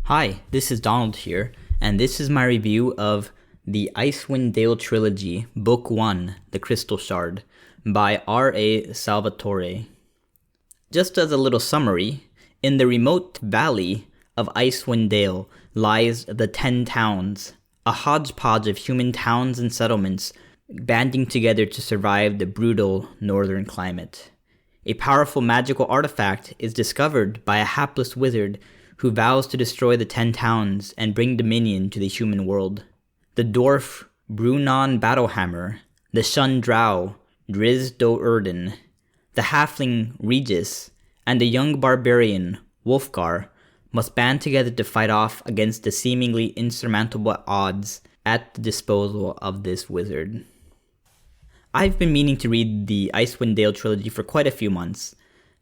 Hi, this is Donald here, and this is my review of the Icewind Dale Trilogy, Book 1, The Crystal Shard, by R.A. Salvatore. Just as a little summary, in the remote valley of Icewind Dale lies the 10 Towns, a hodgepodge of human towns and settlements banding together to survive the brutal northern climate. A powerful magical artifact is discovered by a hapless wizard who vows to destroy the 10 Towns and bring dominion to the human world. The dwarf Brunon Battlehammer, the shunned drow Driz Do Erden, the halfling Regis, and the young barbarian Wolfgar must band together to fight off against the seemingly insurmountable odds at the disposal of this wizard. I've been meaning to read the Icewind Dale trilogy for quite a few months.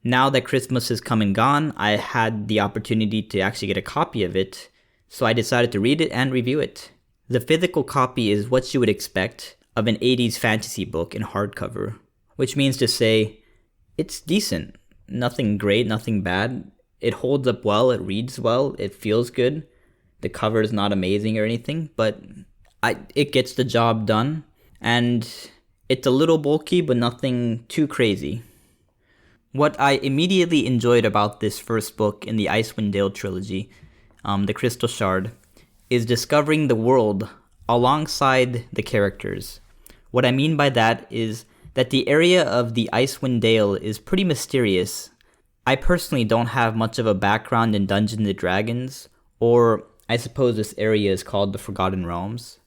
Now that Christmas has come and gone, I had the opportunity to actually get a copy of it, so I decided to read it and review it. The physical copy is what you would expect of an 80s fantasy book in hardcover, which means to say, it's decent. Nothing great, nothing bad. It holds up well, it reads well, it feels good. The cover is not amazing or anything, but it gets the job done, and it's a little bulky, but nothing too crazy. What I immediately enjoyed about this first book in the Icewind Dale trilogy, The Crystal Shard, is discovering the world alongside the characters. What I mean by that is that the area of the Icewind Dale is pretty mysterious. I personally don't have much of a background in Dungeons & Dragons, or I suppose this area is called the Forgotten Realms.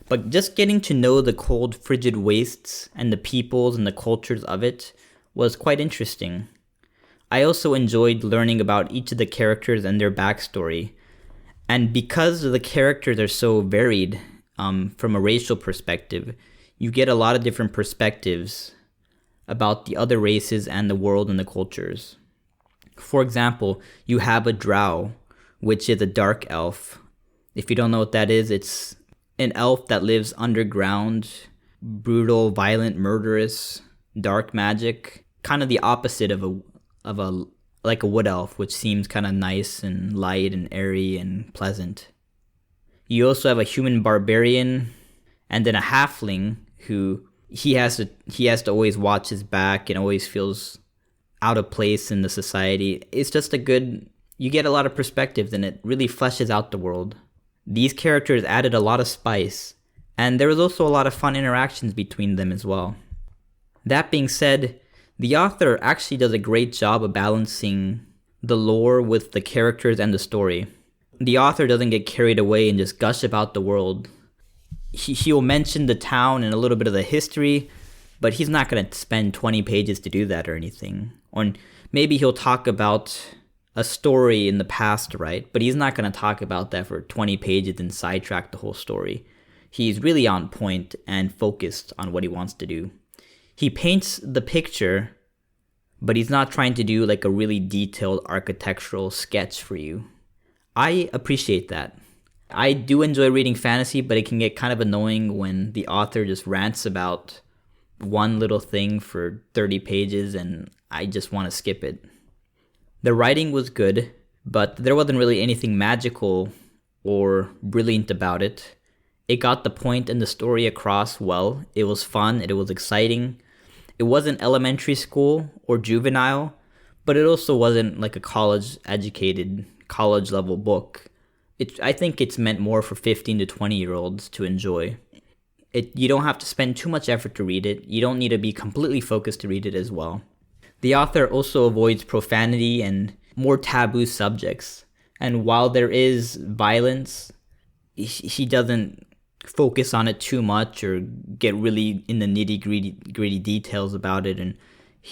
But just getting to know the cold, frigid wastes and the peoples and the cultures of it was quite interesting. I also enjoyed learning about each of the characters and their backstory. And because the characters are so varied from a racial perspective, you get a lot of different perspectives about the other races and the world and the cultures. For example, you have a drow, which is a dark elf. If you don't know what that is, it's an elf that lives underground, brutal, violent, murderous, dark magic. Kind of the opposite of a wood elf, which seems kind of nice and light and airy and pleasant. You also have a human barbarian, and then a halfling who he has to always watch his back and always feels out of place in the society. It's just you get a lot of perspectives, and it really fleshes out the world. These characters added a lot of spice, and there was also a lot of fun interactions between them as well. That being said, the author actually does a great job of balancing the lore with the characters and the story. The author doesn't get carried away and just gush about the world. He'll mention the town and a little bit of the history, but he's not going to spend 20 pages to do that or anything. Or maybe he'll talk about a story in the past, right? But he's not going to talk about that for 20 pages and sidetrack the whole story. He's really on point and focused on what he wants to do. He paints the picture, but he's not trying to do like a really detailed architectural sketch for you. I appreciate that. I do enjoy reading fantasy, but it can get kind of annoying when the author just rants about one little thing for 30 pages and I just want to skip it. The writing was good, but there wasn't really anything magical or brilliant about it. It got the point and the story across well. It was fun, it was exciting. It wasn't elementary school or juvenile, but it also wasn't like a college-educated, college-level book. I think it's meant more for 15 to 20-year-olds to enjoy. You don't have to spend too much effort to read it. You don't need to be completely focused to read it as well. The author also avoids profanity and more taboo subjects. And while there is violence, he doesn't focus on it too much or get really in the nitty-gritty details about it, and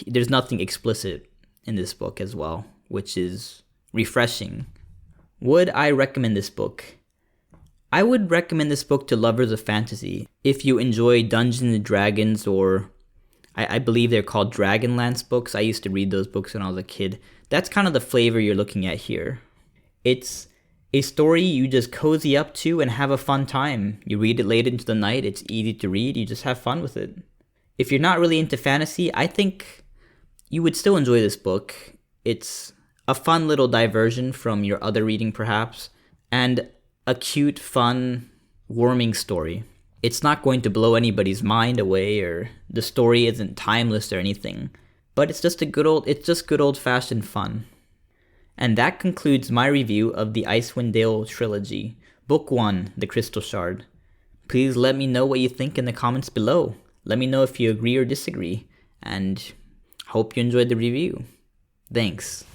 there's nothing explicit in this book as well, which is refreshing. Would I recommend this book? I would recommend this book to lovers of fantasy. If you enjoy Dungeons & Dragons, or I believe they're called Dragonlance books. I used to read those books when I was a kid. That's kind of the flavor you're looking at here. It's a story you just cozy up to and have a fun time. You read it late into the night, it's easy to read, you just have fun with it. If you're not really into fantasy, I think you would still enjoy this book. It's a fun little diversion from your other reading perhaps, and a cute, fun, warming story. It's not going to blow anybody's mind away, or the story isn't timeless or anything, but it's just good old-fashioned fun. And that concludes my review of the Icewind Dale Trilogy, Book 1, The Crystal Shard. Please let me know what you think in the comments below. Let me know if you agree or disagree, and hope you enjoyed the review. Thanks.